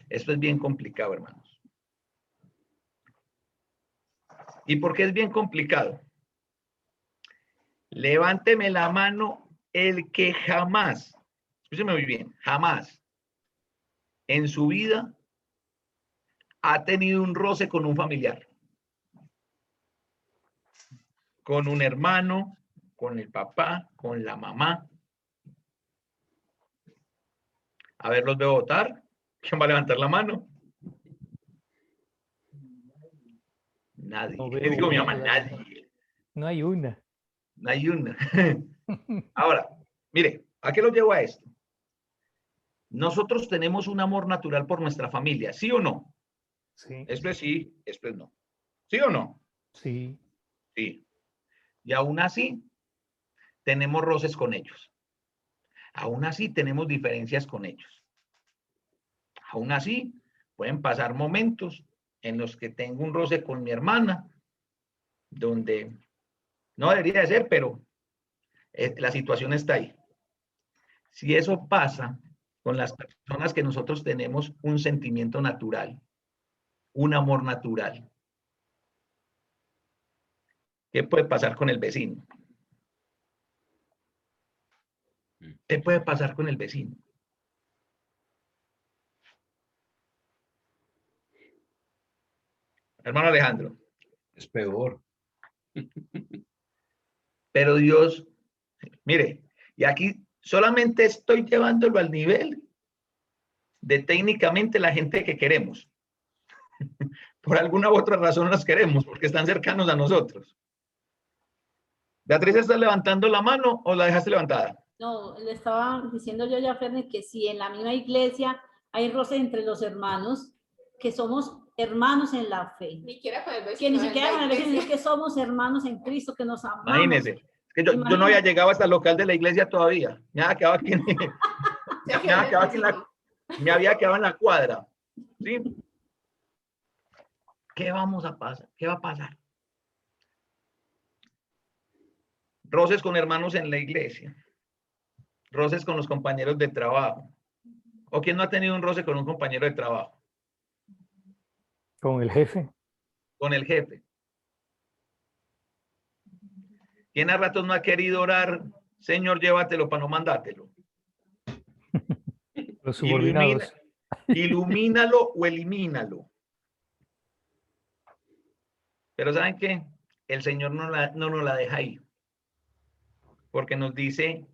Esto es bien complicado, hermanos. ¿Y por qué es bien complicado? Levánteme la mano el que jamás, escúcheme muy bien, jamás en su vida ha tenido un roce con un familiar, con un hermano, con el papá, con la mamá. A ver, los veo votar. ¿Quién va a levantar la mano? Nadie. No Les digo, mi mamá, nadie. No hay una. No hay una. Ahora, mire, ¿a qué lo llevo a esto? Nosotros tenemos un amor natural por nuestra familia, ¿sí o no? Sí. Esto es sí, esto es no. ¿Sí o no? Sí. Sí. Y aún así, tenemos roces con ellos. Aún así, tenemos diferencias con ellos. Aún así, pueden pasar momentos en los que tengo un roce con mi hermana, donde no debería de ser, pero la situación está ahí. Si eso pasa con las personas que nosotros tenemos un sentimiento natural, un amor natural, ¿qué puede pasar con el vecino? ¿Qué puede pasar con el vecino? Hermano Alejandro. Es peor. Pero Dios, mire, y aquí solamente estoy llevándolo al nivel de técnicamente la gente que queremos. Por alguna u otra razón las queremos, porque están cercanos a nosotros. Beatriz, ¿estás levantando la mano o la dejaste levantada? No, le estaba diciendo yo ya, Fernández, que si en la misma iglesia hay roces entre los hermanos, que somos hermanos en la fe. Ni siquiera con el vecino. Que ni siquiera con el vecino, es que somos hermanos en Cristo, que nos amamos. Imagínense. Es que yo no había llegado hasta el local de la iglesia todavía. Me había quedado aquí me había quedado en la cuadra. ¿Sí? ¿Qué vamos a pasar? ¿Qué va a pasar? Roces con hermanos en la iglesia. Roces con los compañeros de trabajo. ¿O quién no ha tenido un roce con un compañero de trabajo? Con el jefe. Con el jefe. ¿Quién a ratos no ha querido orar? Señor, llévatelo para no mandártelo. Los subordinados. Ilumínalo o elimínalo. Pero ¿saben qué? El Señor no nos la deja ahí. Porque nos dice,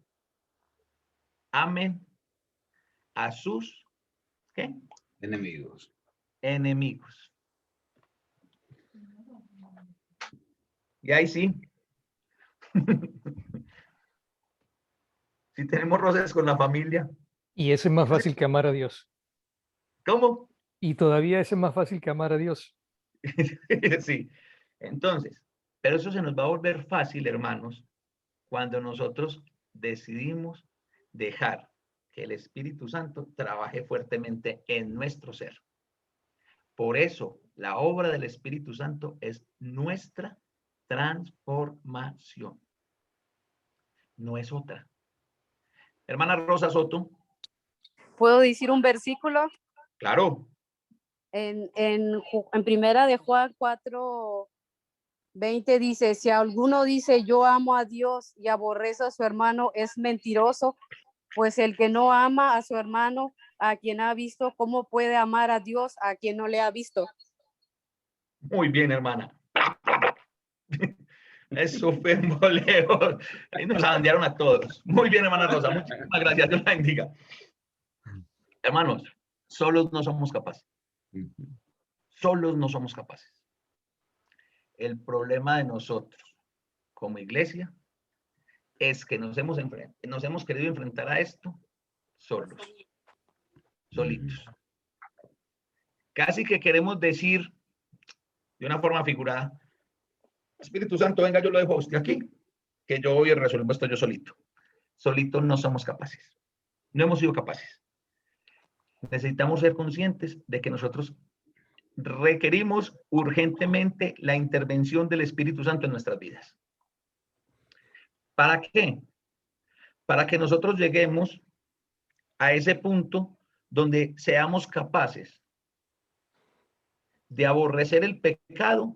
amen a sus ¿qué? Enemigos. Enemigos. Y ahí sí. Si tenemos roces con la familia. Y eso es más fácil que amar a Dios. ¿Cómo? Y todavía eso es más fácil que amar a Dios. Sí. Entonces, pero eso se nos va a volver fácil, hermanos, cuando nosotros decidimos dejar que el Espíritu Santo trabaje fuertemente en nuestro ser. Por eso, la obra del Espíritu Santo es nuestra transformación. No es otra. Hermana Rosa Soto. ¿Puedo decir un versículo? Claro. En primera de Juan 4:20 dice, si alguno dice yo amo a Dios y aborrece a su hermano, es mentiroso, pues el que no ama a su hermano a quien ha visto, ¿cómo puede amar a Dios a quien no le ha visto? Muy bien, hermana. Eso fue un boleo. Ahí nos abandearon a todos. Muy bien, hermana Rosa. Muchísimas gracias. Dios la bendiga. Hermanos, solos no somos capaces. Solos no somos capaces. El problema de nosotros como iglesia es que nos hemos querido enfrentar a esto solos, solitos. Casi que queremos decir de una forma figurada: Espíritu Santo, venga, yo lo dejo a usted aquí, que yo voy a resolver esto yo solito. Solitos no somos capaces. No hemos sido capaces. Necesitamos ser conscientes de que nosotros requerimos urgentemente la intervención del Espíritu Santo en nuestras vidas. ¿Para qué? Para que nosotros lleguemos a ese punto donde seamos capaces de aborrecer el pecado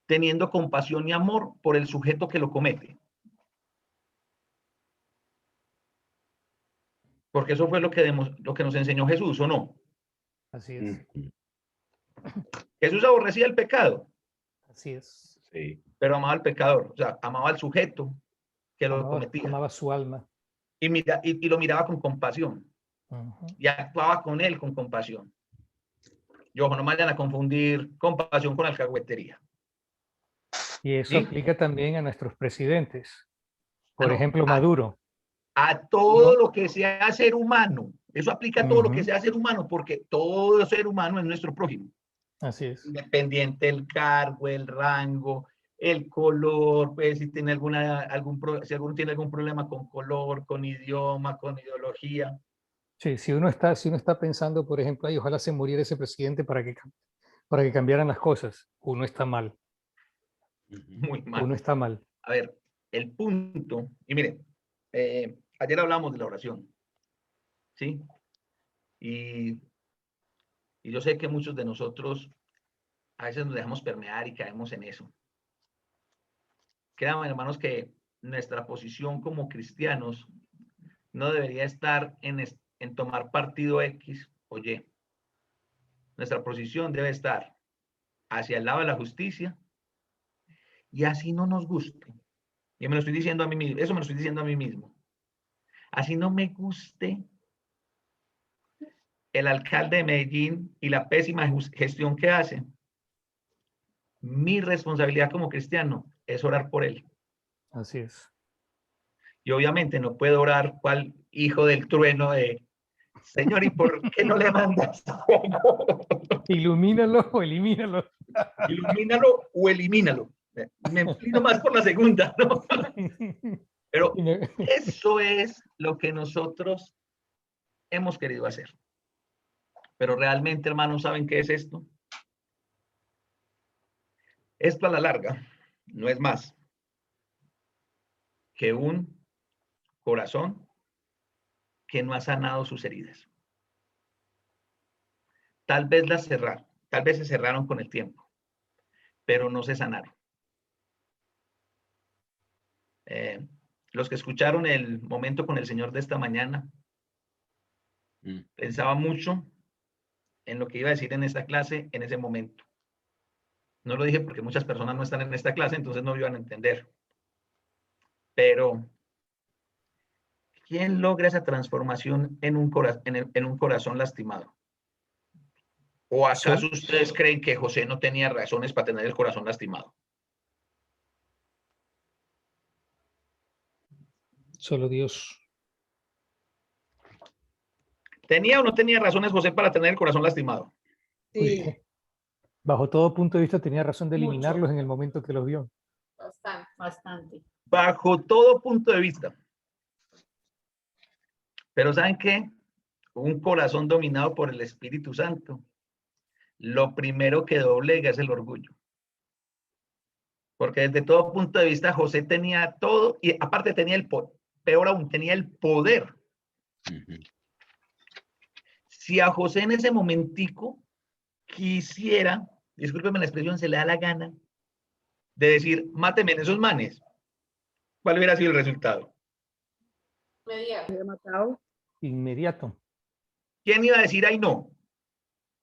teniendo compasión y amor por el sujeto que lo comete. Porque eso fue lo que nos enseñó Jesús, ¿o no? Así es. Jesús aborrecía el pecado. Así es. Sí. Pero amaba al pecador, o sea, amaba al sujeto que lo cometía. Amaba su alma. Y lo miraba con compasión. Y actuaba con él con compasión. Y ojo, no me vayan a confundir compasión con alcahuetería. Y eso ¿Sí? aplica también a nuestros presidentes. Por ejemplo, Maduro. A todo lo que sea ser humano. Eso aplica a todo lo que sea ser humano, porque todo ser humano es nuestro prójimo. Así es. Independiente del cargo, el rango, el color, pues si tiene si alguno tiene algún problema con color, con idioma, con ideología. Sí, si uno está pensando, por ejemplo, ay, ojalá se muriera ese presidente para que cambiaran las cosas, uno está mal. Muy mal. Uno está mal. A ver, el punto, y miren, ayer hablamos de la oración, ¿sí? Y yo sé que muchos de nosotros a veces nos dejamos permear y caemos en eso. Créanme, hermanos, que nuestra posición como cristianos no debería estar en tomar partido X o Y. Nuestra posición debe estar hacia el lado de la justicia, y así no nos guste. Yo me lo estoy diciendo a mí mismo, eso me lo estoy diciendo a mí mismo. Así no me guste el alcalde de Medellín y la pésima gestión que hace. Mi responsabilidad como cristiano es orar por él. Así es. Y obviamente no puedo orar cual hijo del trueno de Señor, ¿y por qué no le mandas fuego? Ilumínalo o elimínalo. Ilumínalo o elimínalo. Me inclino más por la segunda, ¿no? Pero eso es lo que nosotros hemos querido hacer. Pero realmente, hermanos, ¿saben qué es esto? Esto a la larga no es más que un corazón que no ha sanado sus heridas. Tal vez se cerraron con el tiempo, pero no se sanaron. Los que escucharon el momento con el Señor de esta mañana, pensaba mucho en lo que iba a decir en esta clase en ese momento. No lo dije porque muchas personas no están en esta clase, entonces no lo iban a entender. Pero, ¿quién logra esa transformación en un corazón lastimado? ¿O acaso ustedes creen que José no tenía razones para tener el corazón lastimado? Solo Dios. ¿Tenía o no tenía razones José para tener el corazón lastimado? Sí. Bajo todo punto de vista tenía razón de eliminarlos en el momento que los vio. Bastante. Bajo todo punto de vista. Pero ¿saben qué? Un corazón dominado por el Espíritu Santo, lo primero que doblega es el orgullo. Porque desde todo punto de vista José tenía todo, y aparte tenía el poder, peor aún, tenía el poder. Si a José en ese momentico quisiera, discúlpeme la expresión, se le da la gana de decir, máteme en esos manes, ¿cuál hubiera sido el resultado? Inmediato. Inmediato. ¿Quién iba a decir ay no?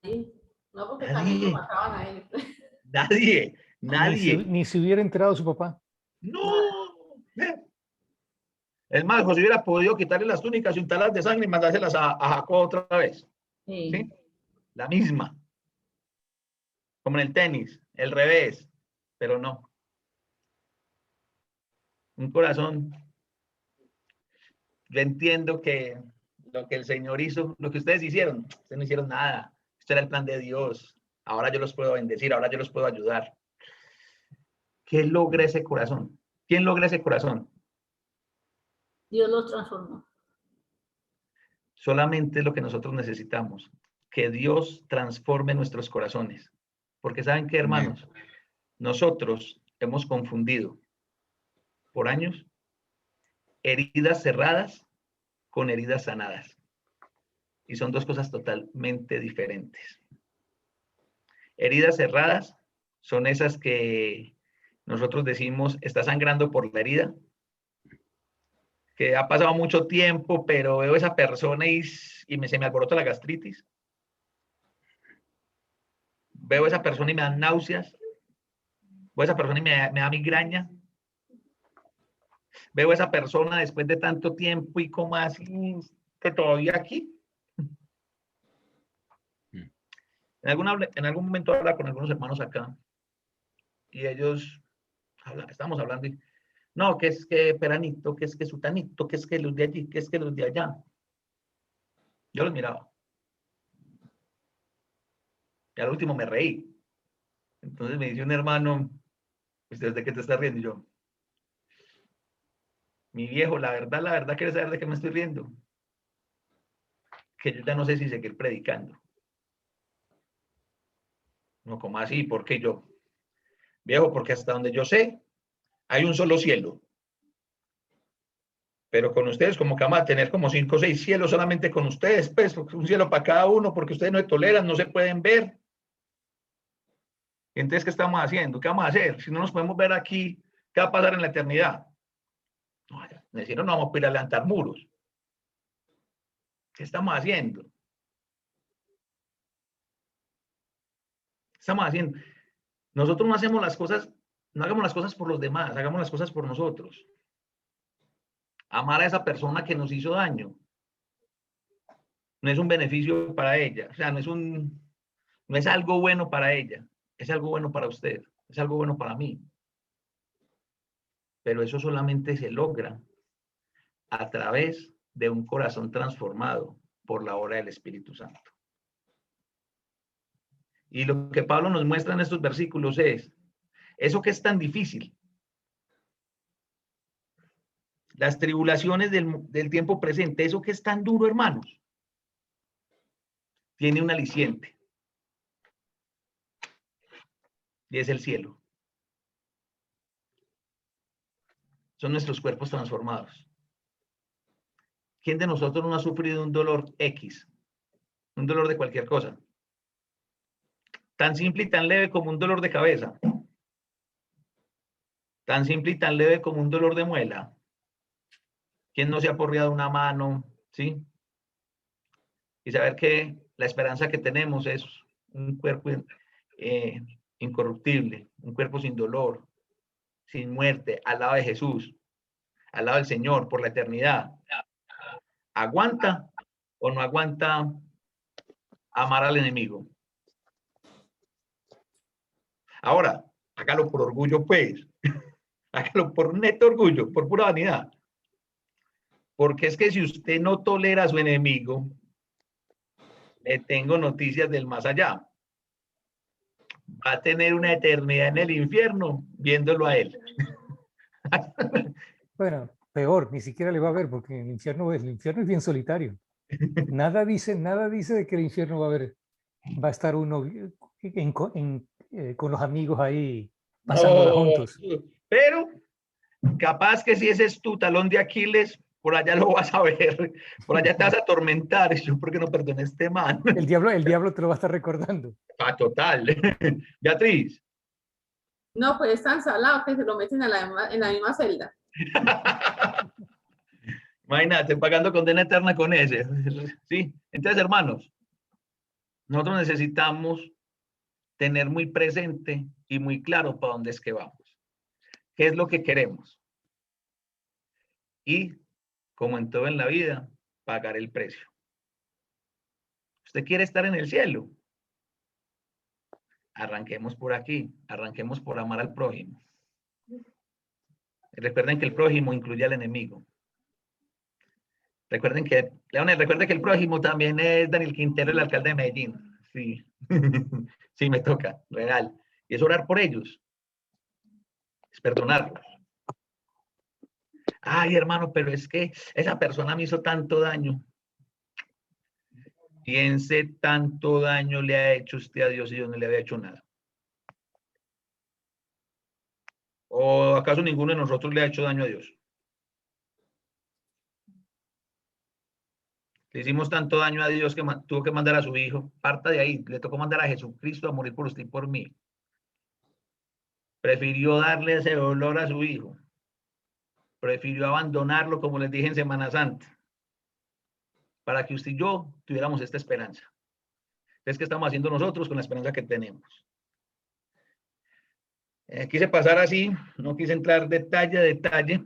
Sí. No, porque Nadie. también lo mataban a él. Nadie, nadie. Ni se hubiera enterado su papá. No. Es más, José hubiera podido quitarle las túnicas y untarlas de sangre y mandárselas a Jacob otra vez. Sí. ¿Sí? La misma. Como en el tenis, el revés, pero no. Un corazón. Yo entiendo que lo que el Señor hizo, lo que ustedes hicieron, ustedes no hicieron nada. Este era el plan de Dios. Ahora yo los puedo bendecir, ahora yo los puedo ayudar. ¿Qué logra ese corazón? ¿Quién logra ese corazón? Dios lo transformó. Solamente lo que nosotros necesitamos, que Dios transforme nuestros corazones. Porque ¿saben qué, hermanos? Nosotros hemos confundido por años heridas cerradas con heridas sanadas. Y son dos cosas totalmente diferentes. Heridas cerradas son esas que nosotros decimos, está sangrando por la herida, que ha pasado mucho tiempo, pero veo a esa persona y se me alborota la gastritis. Veo a esa persona y me dan náuseas. Veo a esa persona y me da migraña. Veo a esa persona después de tanto tiempo y como así, que todavía aquí. En algún momento hablaba con algunos hermanos acá y ellos, estamos hablando y, no, que es que peranito, que es que sutanito, que es que los de allí, que es que los de allá. Yo los miraba. Y al último me reí. Entonces me dice un hermano, ¿usted de qué te está riendo? Y yo, mi viejo, la verdad, ¿quieres saber de qué me estoy riendo? Que yo ya no sé si seguir predicando. No, ¿cómo así? ¿Por qué yo? Viejo, porque hasta donde yo sé, hay un solo cielo. Pero con ustedes, como que vamos a tener como 5 o 6 cielos solamente con ustedes, pues, un cielo para cada uno, porque ustedes no se toleran, no se pueden ver. Entonces, ¿qué estamos haciendo? ¿Qué vamos a hacer? Si no nos podemos ver aquí, ¿qué va a pasar en la eternidad? No, en el cielo no vamos a ir a levantar muros. ¿Qué estamos haciendo? ¿Qué estamos haciendo? Nosotros no hacemos las cosas, no hagamos las cosas por los demás, hagamos las cosas por nosotros. Amar a esa persona que nos hizo daño no es un beneficio para ella, o sea, no es algo bueno para ella, es algo bueno para usted, es algo bueno para mí. Pero eso solamente se logra a través de un corazón transformado por la obra del Espíritu Santo. Y lo que Pablo nos muestra en estos versículos es eso que es tan difícil. Las tribulaciones del tiempo presente, eso que es tan duro, hermanos, tiene un aliciente. Y es el cielo. Son nuestros cuerpos transformados. ¿Quién de nosotros no ha sufrido un dolor X? Un dolor de cualquier cosa. Tan simple y tan leve como un dolor de cabeza. Tan simple y tan leve como un dolor de muela. ¿Quién no se ha porreado una mano? ¿Sí? Y saber que la esperanza que tenemos es un cuerpo incorruptible, un cuerpo sin dolor, sin muerte, al lado de Jesús, al lado del Señor, por la eternidad. ¿Aguanta o no aguanta amar al enemigo? Ahora, hágalo por orgullo, pues. Hágalo por neto orgullo, por pura vanidad. Porque es que si usted no tolera a su enemigo, le tengo noticias del más allá. Va a tener una eternidad en el infierno viéndolo a él. Bueno, peor, ni siquiera le va a ver, porque el infierno es bien solitario. Nada dice de que el infierno va a estar uno con los amigos ahí pasándola juntos. Pero capaz que si ese es tu talón de Aquiles, por allá lo vas a ver, por allá te vas a atormentar. Yo, ¿por qué no perdoné a este man? El diablo te lo va a estar recordando. Ah, total. Beatriz. No, pues es tan salado que se lo meten en la misma celda. Imagínate, pagando condena eterna con ese. ¿Sí? Entonces, hermanos, nosotros necesitamos tener muy presente y muy claro para dónde es que vamos. ¿Qué es lo que queremos? Y, como en todo en la vida, pagar el precio. ¿Usted quiere estar en el cielo? Arranquemos por aquí, arranquemos por amar al prójimo. Recuerden que el prójimo incluye al enemigo. Recuerden que, Leonel, recuerden que el prójimo también es Daniel Quintero, el alcalde de Medellín. Sí, sí, me toca, real. Y es orar por ellos. Es perdonarlos. Ay, hermano, pero es que esa persona me hizo tanto daño. Piense, tanto daño le ha hecho usted a Dios y Dios no le había hecho nada. ¿O acaso ninguno de nosotros le ha hecho daño a Dios? Le hicimos tanto daño a Dios que tuvo que mandar a su hijo. Parta de ahí. Le tocó mandar a Jesucristo a morir por usted y por mí. Prefirió darle ese dolor a su hijo. Prefirió abandonarlo, como les dije en Semana Santa, para que usted y yo tuviéramos esta esperanza. Es que estamos haciendo nosotros con la esperanza que tenemos. Quise pasar así, no quise entrar detalle a detalle,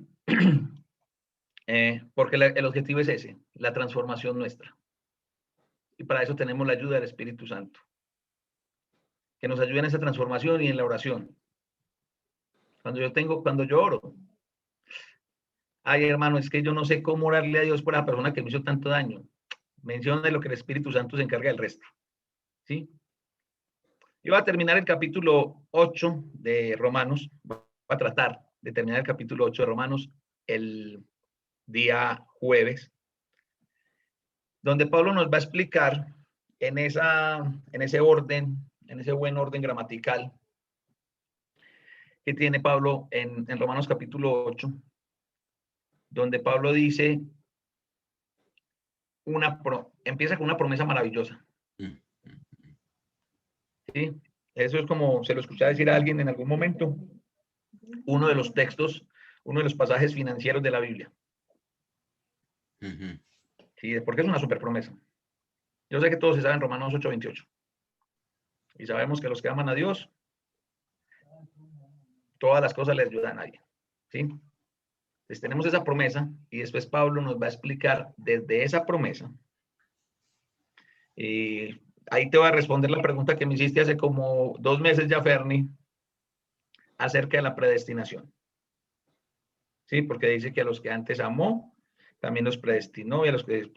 porque el objetivo es ese, la transformación nuestra. Y para eso tenemos la ayuda del Espíritu Santo, que nos ayude en esa transformación y en la oración. Cuando yo oro, ay, hermano, es que yo no sé cómo orarle a Dios por la persona que me hizo tanto daño. Menciona lo que el Espíritu Santo se encarga del resto. ¿Sí? Yo voy a terminar el capítulo 8 de Romanos. Voy a tratar de terminar el capítulo 8 de Romanos el día jueves, donde Pablo nos va a explicar en ese orden, en ese buen orden gramatical que tiene Pablo en Romanos capítulo 8, donde Pablo dice, empieza con una promesa maravillosa. ¿Sí? Eso es como se lo escuché decir a alguien en algún momento, uno de los textos, uno de los pasajes financieros de la Biblia. Sí, porque es una super promesa. Yo sé que todos se saben Romanos 8:28. Y sabemos que los que aman a Dios, todas las cosas les ayudan a alguien. ¿Sí? Entonces tenemos esa promesa y después Pablo nos va a explicar desde esa promesa. Y ahí te voy a responder la pregunta que me hiciste hace como 2 meses ya, Ferni, acerca de la predestinación. Sí, porque dice que a los que antes amó, también los predestinó, y a los que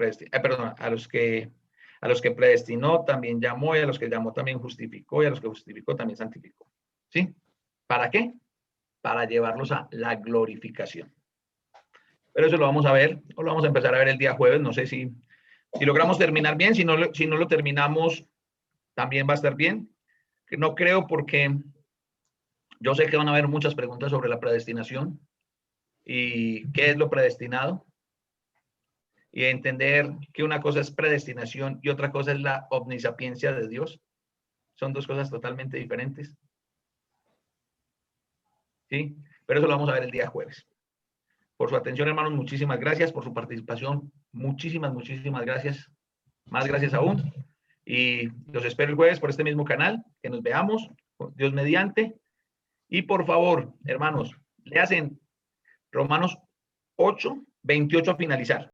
a los que predestinó también llamó, y a los que llamó también justificó, y a los que justificó también santificó. ¿Sí? ¿Para qué? Para llevarlos a la glorificación. Pero eso lo vamos a ver, o lo vamos a empezar a ver el día jueves, no sé si logramos terminar bien, si no lo terminamos, también va a estar bien. No creo, porque yo sé que van a haber muchas preguntas sobre la predestinación y qué es lo predestinado, y entender que una cosa es predestinación y otra cosa es la omnisapiencia de Dios. Son dos cosas totalmente diferentes. ¿Sí? Pero eso lo vamos a ver el día jueves. Por su atención, hermanos, muchísimas gracias. Por su participación, muchísimas gracias. Más gracias aún. Y los espero el jueves por este mismo canal. Que nos veamos, Dios mediante. Y por favor, hermanos, le hacen Romanos 8:28 a finalizar.